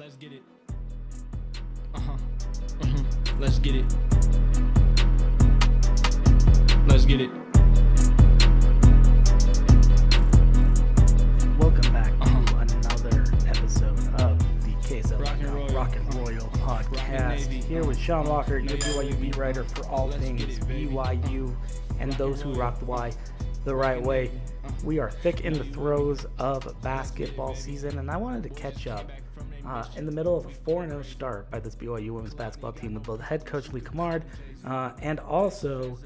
Let's get it. Let's get it. Let's get it. Welcome back to another episode of the KSL Rock and Royal podcast. Here with Sean Walker, your BYU beat writer for all things BYU and those who rock the Y the right way. We are thick in the throes of basketball season, and I wanted to catch up in the middle of a 4-0 start by this BYU women's basketball team with both head coach Lee Cummard and also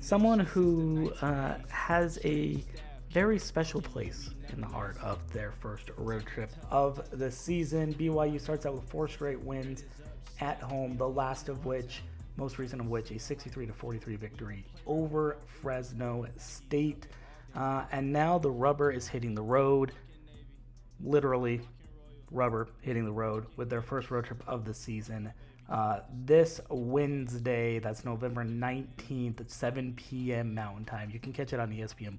someone who has a very special place in the heart of their first road trip of the season. BYU starts out with 4 straight wins at home, the last of which, most recent of which, a 63-43 victory over Fresno State. And now the rubber is hitting the road, literally rubber hitting the road with their first road trip of the season. This Wednesday, that's November 19th at 7 p.m. Mountain Time. You can catch it on ESPN+.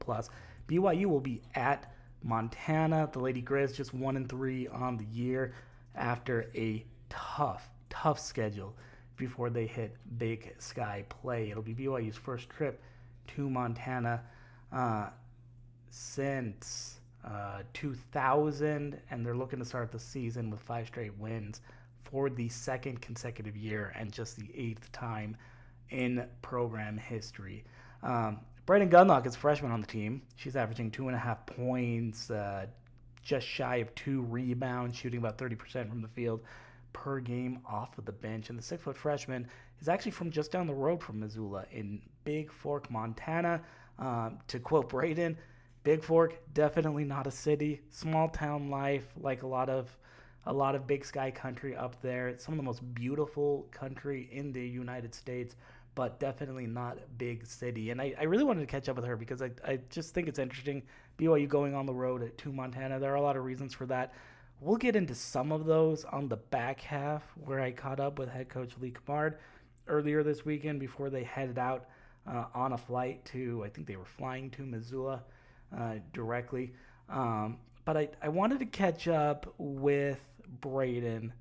BYU will be at Montana. The Lady Grizz just 1-3 on the year after a tough schedule before they hit Big Sky play. It'll be BYU's first trip to Montana since 2000, and they're looking to start the season with 5 straight wins for the second consecutive year and just the 8th time in program history. Braeden Gunlock is a freshman on the team. She's averaging 2.5 points, just shy of 2 rebounds, shooting about 30% from the field per game off of the bench. And the 6-foot freshman is actually from just down the road from Missoula in Bigfork, Montana. To quote Braeden, Bigfork, definitely not a city. Small town life, like a lot of Big Sky country up there. It's some of the most beautiful country in the United States, but definitely not big city. And I really wanted to catch up with her because I just think it's interesting, BYU going on the road to Montana. There are a lot of reasons for that. We'll get into some of those on the back half, where I caught up with head coach Lee Cummard earlier this weekend before they headed out on a flight to, I think they were flying to Missoula directly. But I wanted to catch up with Braeden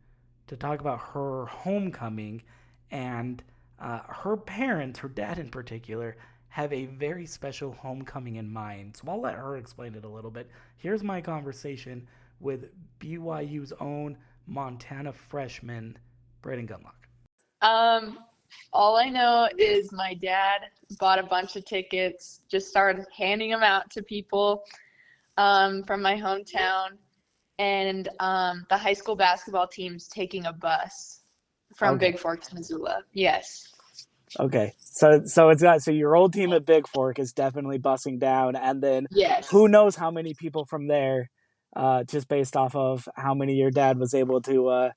to talk about her homecoming, and her parents, her dad in particular, have a very special homecoming in mind. So I'll let her explain it a little bit. Here's my conversation with BYU's own Montana freshman, Braeden Gunlock. All I know is my dad bought a bunch of tickets, just started handing them out to people from my hometown, and the high school basketball team's taking a bus from Bigfork to Missoula. Yes. Okay, so your old team at Bigfork is definitely bussing down, and then yes, who knows how many people from there, just based off of how many your dad was able to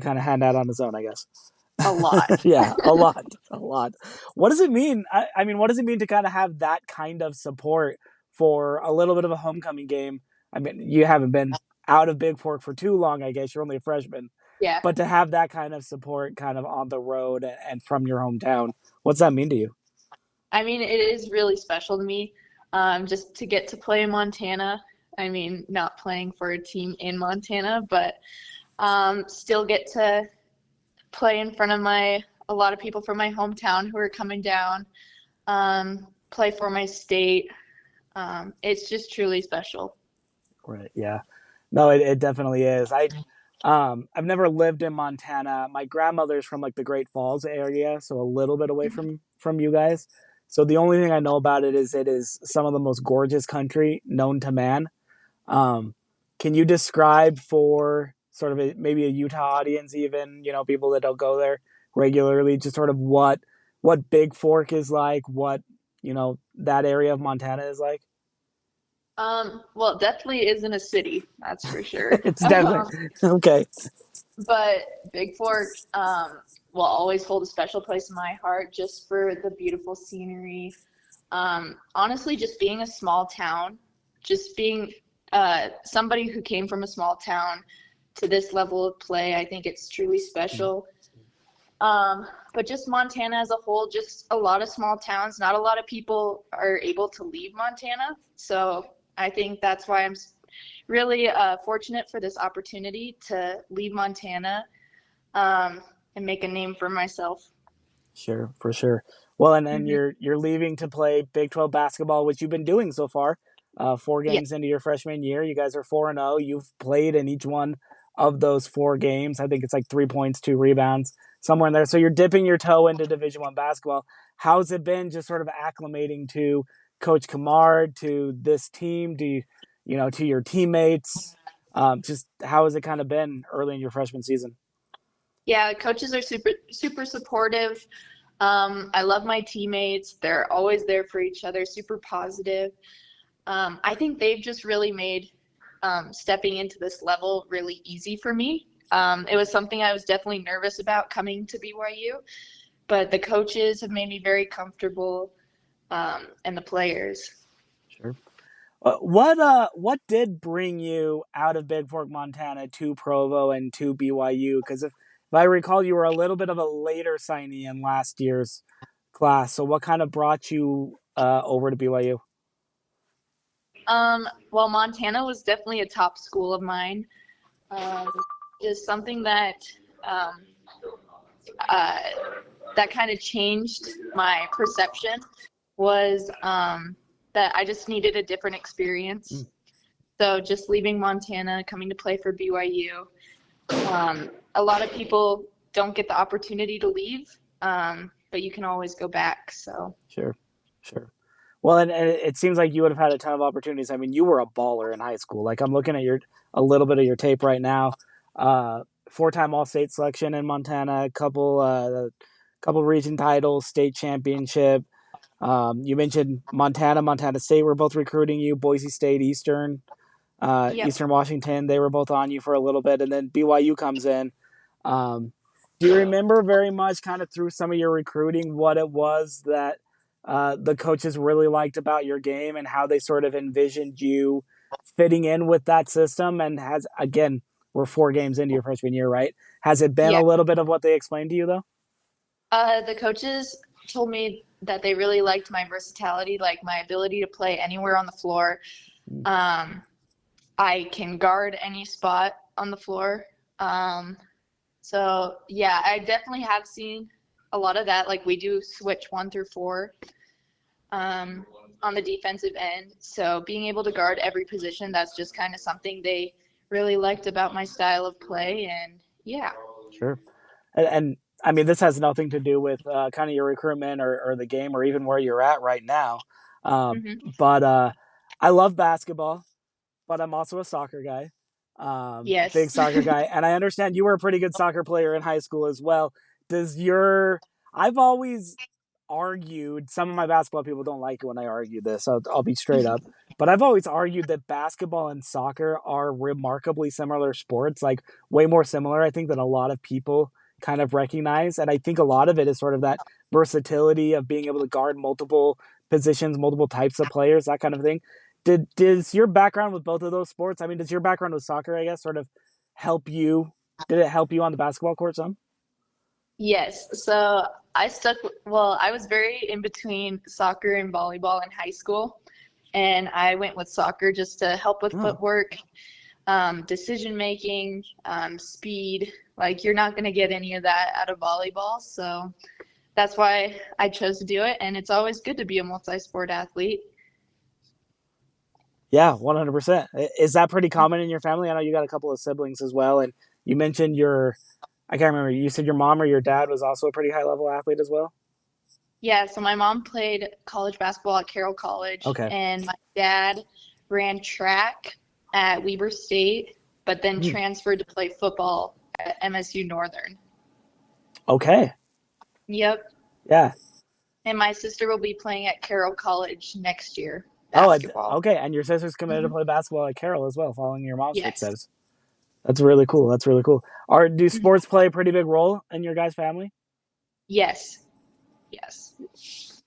kind of hand out on his own, I guess. A lot. Yeah, a lot. What does it mean? I mean, what does it mean to kind of have that kind of support for a little bit of a homecoming game? I mean, you haven't been out of Bigfork for too long, I guess. You're only a freshman. Yeah. But to have that kind of support kind of on the road and from your hometown, what's that mean to you? I mean, it is really special to me just to get to play in Montana. I mean, not playing for a team in Montana, but still get to play in front of a lot of people from my hometown who are coming down, play for my state. It's just truly special. Right. Yeah. No, it definitely is. I've never lived in Montana. My grandmother's from like the Great Falls area, so a little bit away from you guys. So the only thing I know about it is some of the most gorgeous country known to man. Can you describe for sort of maybe a Utah audience, even, people that don't go there regularly, just sort of what Bigfork is like, what, that area of Montana is like? Well, it definitely isn't a city, that's for sure. It's definitely okay. But Bigfork will always hold a special place in my heart just for the beautiful scenery. Honestly, just being a small town, just being somebody who came from a small town to this level of play, I think it's truly special. But just Montana as a whole, just a lot of small towns. Not a lot of people are able to leave Montana. So I think that's why I'm really fortunate for this opportunity to leave Montana and make a name for myself. Sure, for sure. Well, and then Hmm. you're leaving to play Big 12 basketball, which you've been doing so far. Four Yeah. games into your freshman year, you guys are 4-0. You've played in each one of those 4 games. I think it's like 3 points, 2 rebounds, somewhere in there. So you're dipping your toe into Division One basketball. How's it been, just sort of acclimating to Coach Cummard, to this team, to your teammates? Just how has it kind of been early in your freshman season? Yeah, coaches are super supportive. I love my teammates. They're always there for each other, super positive. I think they've just really made stepping into this level really easy for me. It was something I was definitely nervous about coming to BYU, but the coaches have made me very comfortable, and the players. Sure. What did bring you out of Bigfork, Montana, to Provo and to BYU? Because if I recall, you were a little bit of a later signee in last year's class. So what kind of brought you over to BYU? Well, Montana was definitely a top school of mine. Um, is something um, uh, that kind of changed my perception was that I just needed a different experience. So just leaving Montana, coming to play for BYU, a lot of people don't get the opportunity to leave, but you can always go back. So Sure, sure. Well, and it seems like you would have had a ton of opportunities. I mean, you were a baller in high school. Like I'm looking at a little bit of your tape right now. 4-time All-State selection in Montana, couple region titles, state championship. You mentioned Montana State were both recruiting you. Boise State, yep. Eastern Washington, they were both on you for a little bit, and then BYU comes in. Do you remember very much, kind of through some of your recruiting, what it was that the coaches really liked about your game and how they sort of envisioned you fitting in with that system? And again, we're 4 games into your freshman year, right? Has it been Yeah. a little bit of what they explained to you, though? The coaches told me that they really liked my versatility, like my ability to play anywhere on the floor. Um, I can guard any spot on the floor. So yeah, I definitely have seen a lot of that. Like we do switch 1 through 4 on the defensive end. So being able to guard every position, that's just kind of something they really liked about my style of play. And yeah. Sure. And I mean, this has nothing to do with kind of your recruitment or the game or even where you're at right now. Hmm. But I love basketball, but I'm also a soccer guy, big Yes. soccer guy. And I understand you were a pretty good soccer player in high school as well. I've always argued, some of my basketball people don't like it when I argue this, so I'll be straight up. But I've always argued that basketball and soccer are remarkably similar sports, like way more similar, I think, than a lot of people kind of recognize. And I think a lot of it is sort of that versatility of being able to guard multiple positions, multiple types of players, that kind of thing. Does your background with both of those sports, I mean, does your background with soccer, I guess, sort of help you? Did it help you on the basketball court some? Yes. So I was very in between soccer and volleyball in high school. And I went with soccer just to help with Oh, footwork, decision making, speed. Like you're not going to get any of that out of volleyball. So that's why I chose to do it. And it's always good to be a multi-sport athlete. yeah, 100%. Is that pretty common in your family? I know you got a couple of siblings as well, and you mentioned I can't remember, you said your mom or your dad was also a pretty high level athlete as well? Yeah, so my mom played college basketball at Carroll College, Okay. and my dad ran track at Weber State, but then Hmm. transferred to play football at MSU Northern. Okay. Yep. Yeah. And my sister will be playing at Carroll College next year, Oh, basketball. okay. And your sister's committed to Hmm. play basketball at Carroll as well, following your mom's Yes. footsteps. That's really cool. That's really cool. Do sports play a pretty big role in your guys' family? Yes. Yes.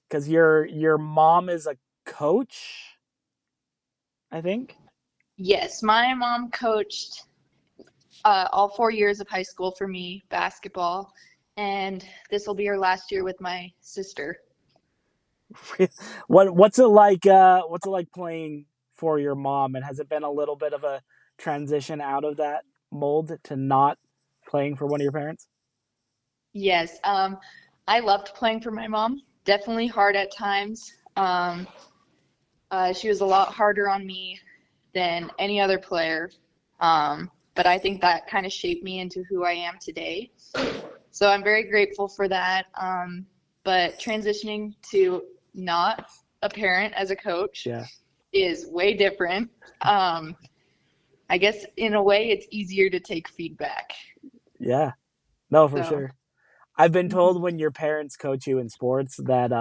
Because your mom is a coach, I think. Yes. My mom coached all 4 years of high school for me, basketball, and this will be her last year with my sister. What's it like? What's it like playing for your mom? And has it been a little bit of transition out of that mold to not playing for one of your parents? Yes. I loved playing for my mom. Definitely hard at times. She was a lot harder on me than any other player. But I think that kind of shaped me into who I am today. So I'm very grateful for that. But transitioning to not a parent as a coach is way different. I guess in a way it's easier to take feedback. Yeah. No, for So. sure. I've been told when your parents coach you in sports that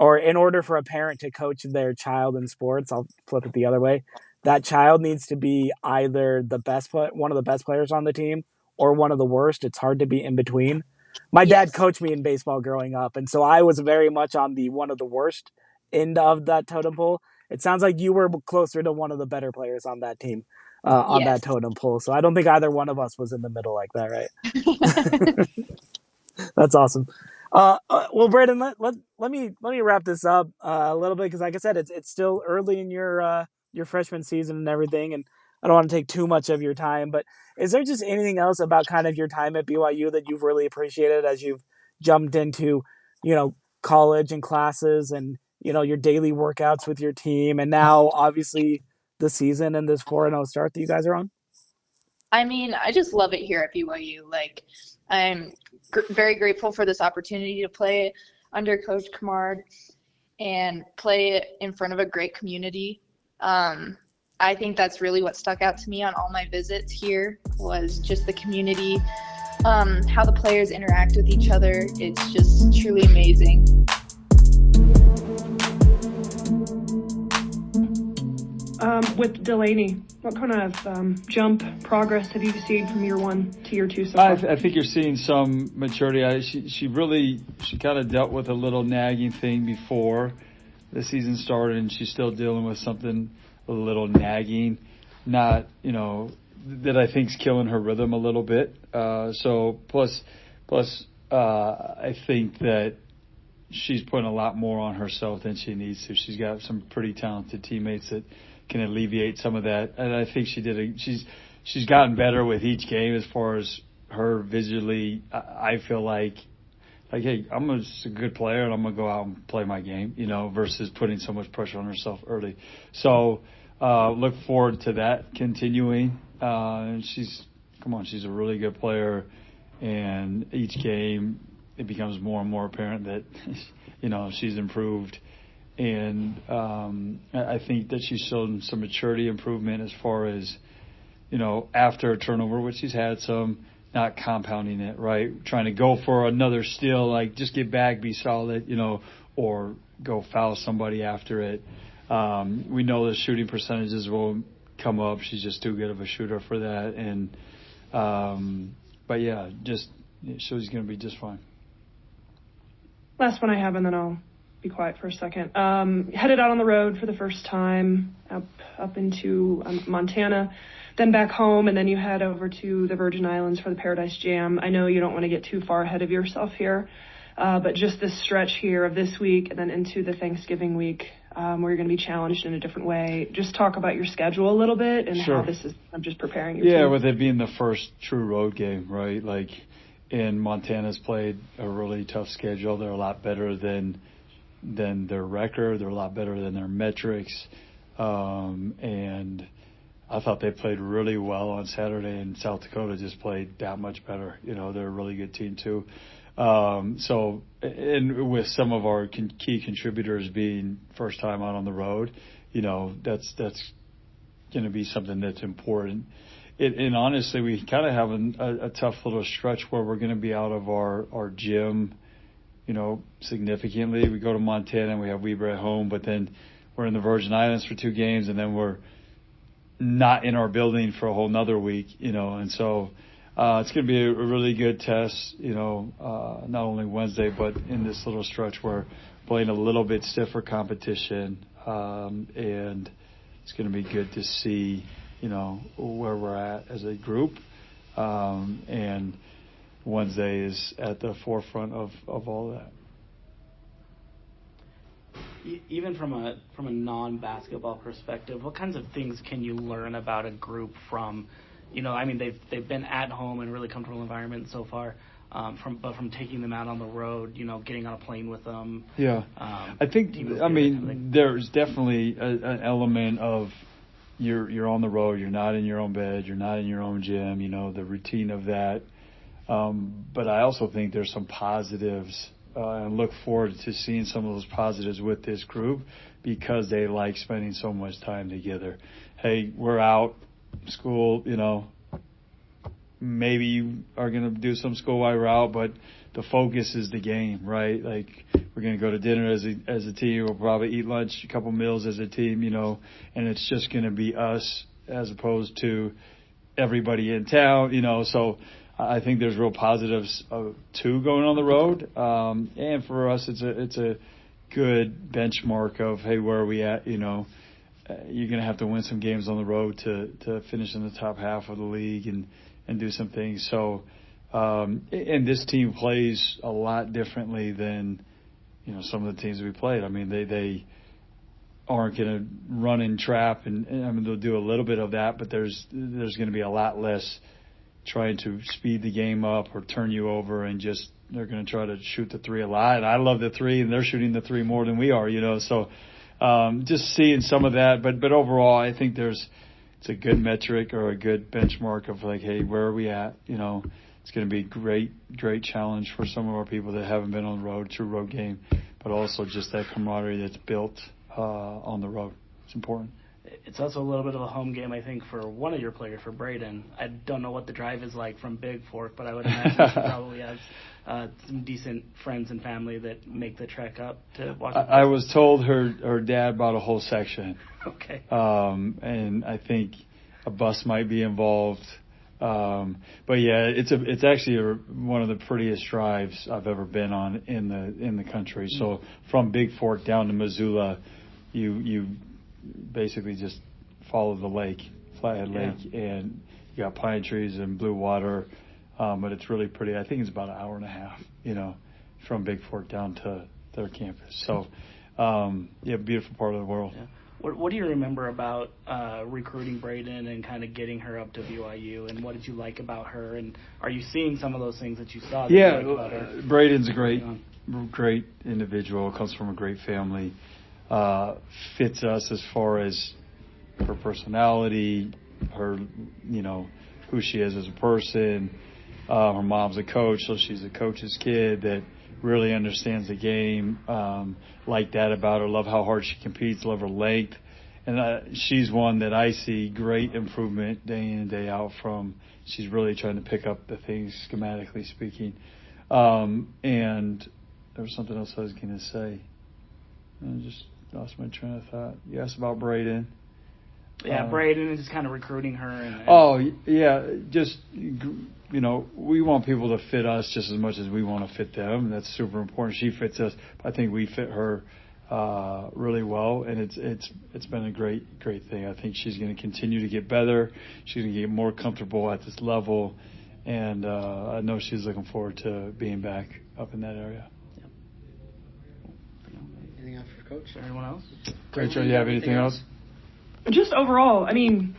or in order for a parent to coach their child in sports, I'll flip it the other way. That child needs to be either one of the best players on the team or one of the worst. It's hard to be in between. My dad Yes. coached me in baseball growing up, and so I was very much on the one of the worst end of that totem pole. It sounds like you were closer to one of the better players on that team, on that Yes. totem pole. So I don't think either one of us was in the middle like that, right? That's awesome. Well, Braeden, let me wrap this up a little bit because, like I said, it's still early in your freshman season and everything, and I don't want to take too much of your time. But is there just anything else about kind of your time at BYU that you've really appreciated as you've jumped into, college and classes and your daily workouts with your team, and now obviously the season and this 4-0 start that you guys are on? I mean, I just love it here at BYU. Like, I'm very grateful for this opportunity to play under Coach Cummard and play in front of a great community. I think that's really what stuck out to me on all my visits here was just the community, how the players interact with each other. It's just truly amazing. With Delaney, what kind of jump progress have you seen from year 1 to year 2 so far? I think you're seeing some maturity. She kind of dealt with a little nagging thing before the season started, and she's still dealing with something a little nagging, not that I think's killing her rhythm a little bit. So plus, I think that she's putting a lot more on herself than she needs to. She's got some pretty talented teammates that can alleviate some of that, and I think she's gotten better with each game as far as her visually. I feel like hey, I'm just a good player and I'm gonna go out and play my game, versus putting so much pressure on herself early. So look forward to that continuing. She's a really good player, and each game it becomes more and more apparent that she's improved. And I think that she's shown some maturity improvement as far as, after a turnover, which she's had some, not compounding it, right? Trying to go for another steal, like just get back, be solid, or go foul somebody after it. We know the shooting percentages will come up. She's just too good of a shooter for that. And, but yeah, she's going to be just fine. Last one I have, and then I'll be quiet for a second. Headed out on the road for the first time up into Montana, then back home, and then you head over to the Virgin Islands for the Paradise Jam. I know you don't want to get too far ahead of yourself here, but just this stretch here of this week and then into the Thanksgiving week where you're going to be challenged in a different way. Just talk about your schedule a little bit and Sure. how this is. I'm just preparing you. Yeah, with it being the first true road game, right? And Montana's played a really tough schedule. They're a lot better than their record. They're a lot better than their metrics. And I thought they played really well on Saturday, and South Dakota just played that much better. They're a really good team too. So, and with some of our key contributors being first time out on the road, that's going to be something that's important. And honestly, we kind of have a tough little stretch where we're going to be out of our gym, significantly. We go to Montana and we have Weber at home, but then we're in the Virgin Islands for 2 games, and then we're not in our building for a whole nother week, and so it's going to be a really good test, not only Wednesday, but in this little stretch where we're playing a little bit stiffer competition, and it's going to be good to see, where we're at as a group, and Wednesday is at the forefront of all that. Even from a non-basketball perspective, what kinds of things can you learn about a group from, they've been at home in a really comfortable environment so far, from taking them out on the road, getting on a plane with them. Yeah, I think there's definitely an element of you're on the road, you're not in your own bed, you're not in your own gym, the routine of that. But I also think there's some positives. And look forward to seeing some of those positives with this group because they like spending so much time together. Hey, we're out, school, maybe you are going to do some school while we're out, but the focus is the game, right? Like we're going to go to dinner as a team. We'll probably eat lunch, a couple meals as a team, and it's just going to be us as opposed to everybody in town, so I think there's real positives to going on the road, and for us, it's a good benchmark of hey, where are we at? You're going to have to win some games on the road to finish in the top half of the league and do some things. So, and this team plays a lot differently than some of the teams we played. I mean, they aren't going to run and trap, and they'll do a little bit of that, but there's going to be a lot less trying to speed the game up or turn you over, and just they're going to try to shoot the three a lot. And I love the three, and they're shooting the three more than we are, So just seeing some of that. But overall, I think it's a good metric or a good benchmark of like, hey, where are we at? It's going to be great challenge for some of our people that haven't been on the road, true road game, but also just that camaraderie that's built on the road. It's important. It's also a little bit of a home game, I think, for one of your players, for Braeden. I don't know what the drive is like from Bigfork, but I would imagine she probably has some decent friends and family that make the trek up to watch. I was told her dad bought a whole section. Okay. And I think a bus might be involved. But yeah, it's actually one of the prettiest drives I've ever been on in the country. So from Bigfork down to Missoula, you basically just follow the lake, Flathead Lake, and you got pine trees and blue water, but it's really pretty. I think it's about an hour and a half, from Bigfork down to their campus. So, beautiful part of the world. Yeah. What do you remember about recruiting Braeden and kind of getting her up to BYU, and what did you like about her, and are you seeing some of those things that you saw that you liked about her? Braeden's a great individual, comes from a great family. Fits us as far as her personality, her, who she is as a person. Her mom's a coach, so she's a coach's kid that really understands the game. Like that about her. Love how hard she competes. Love her length. And she's one that I see great improvement day in and day out from. She's really trying to pick up the things schematically speaking. And there was something else I was going to say. I just lost my train of thought. You asked about Braeden. Yeah, Braeden is just kind of recruiting her. Just, we want people to fit us just as much as we want to fit them. That's super important. She fits us. I think we fit her really well, and it's been a great thing. I think she's going to continue to get better. She's going to get more comfortable at this level, and I know she's looking forward to being back up in that area. Anything else for Coach? Anyone else? Rachel, do you have anything else? Just overall, you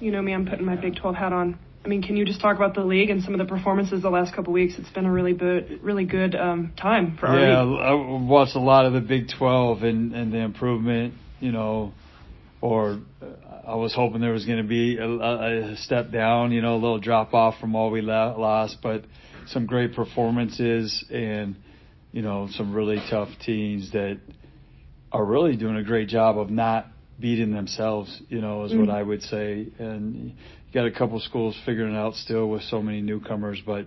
know me, I'm putting my Big 12 hat on. Can you just talk about the league and some of the performances the last couple of weeks? It's been a really good time for our league. Yeah, I watched a lot of the Big 12 and the improvement, or I was hoping there was going to be a step down, a little drop off from all we lost, but some great performances and, some really tough teams that are really doing a great job of not beating themselves, is what I would say. And you got a couple schools figuring it out still with so many newcomers, but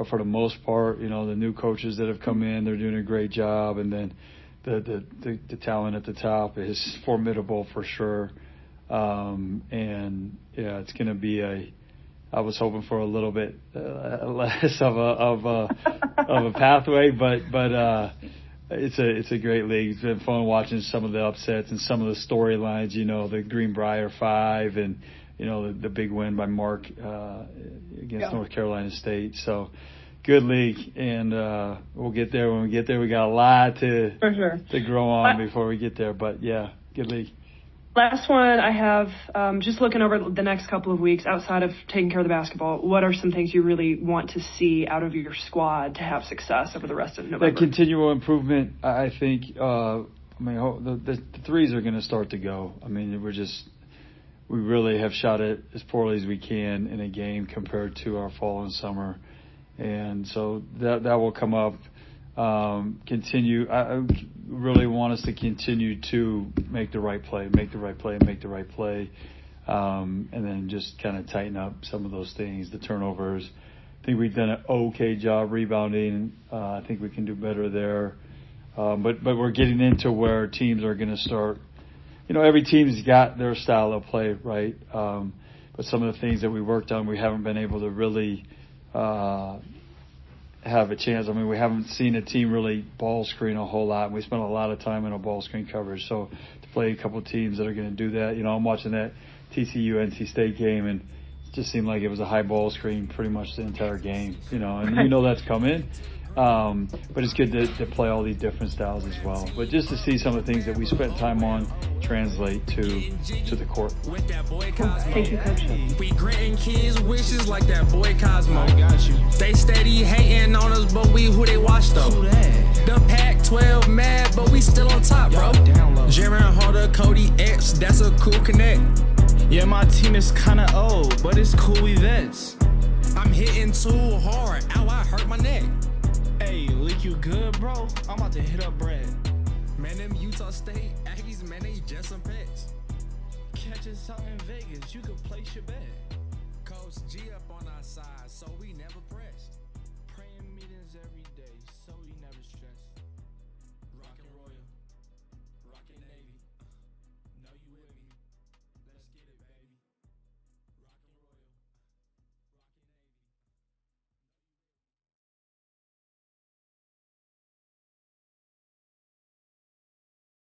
for the most part, the new coaches that have come in, they're doing a great job. And then the talent at the top is formidable for sure. It's going to be I was hoping for a little bit less of a pathway, but it's a great league. It's been fun watching some of the upsets and some of the storylines. The Greenbrier 5 and the big win by Mark against North Carolina State. So good league, and we'll get there when we get there. We got a lot to grow on before we get there, but yeah, good league. Last one I have, just looking over the next couple of weeks outside of taking care of the basketball, what are some things you really want to see out of your squad to have success over the rest of November? That continual improvement, I think, the threes are going to start to go. I mean, we really have shot it as poorly as we can in a game compared to our fall and summer. And so that will come up. Continue. I really want us to continue to make the right play, and then just kind of tighten up some of those things, the turnovers. I think we've done an okay job rebounding. I think we can do better there. But we're getting into where teams are going to start. Every team's got their style of play, right? But some of the things that we worked on, we haven't been able to really have a chance. I mean, we haven't seen a team really ball screen a whole lot. We spent a lot of time in a ball screen coverage. So to play a couple of teams that are going to do that, I'm watching that TCU-NC State game, and it just seemed like it was a high ball screen pretty much the entire game, and that's coming. But it's good to play all these different styles as well. But just to see some of the things that we spent time on translate to the court. Thank you, Coach. We granting kids wishes like that boy Cosmo. I got you. They steady hating on us, but we who they watch though. The Pac-12 mad, but we still on top, bro. Jaren Holder, Cody X, that's a cool connect. Yeah, my team is kinda old, but it's cool events. I'm hitting too hard, ow, I hurt my neck. Hey, Leak, you good, bro? I'm about to hit up Brad. Man, them Utah State Aggies, man, they just some pets. Catch us out in Vegas, you could place your bet. Coach G up on our side, so we never fret.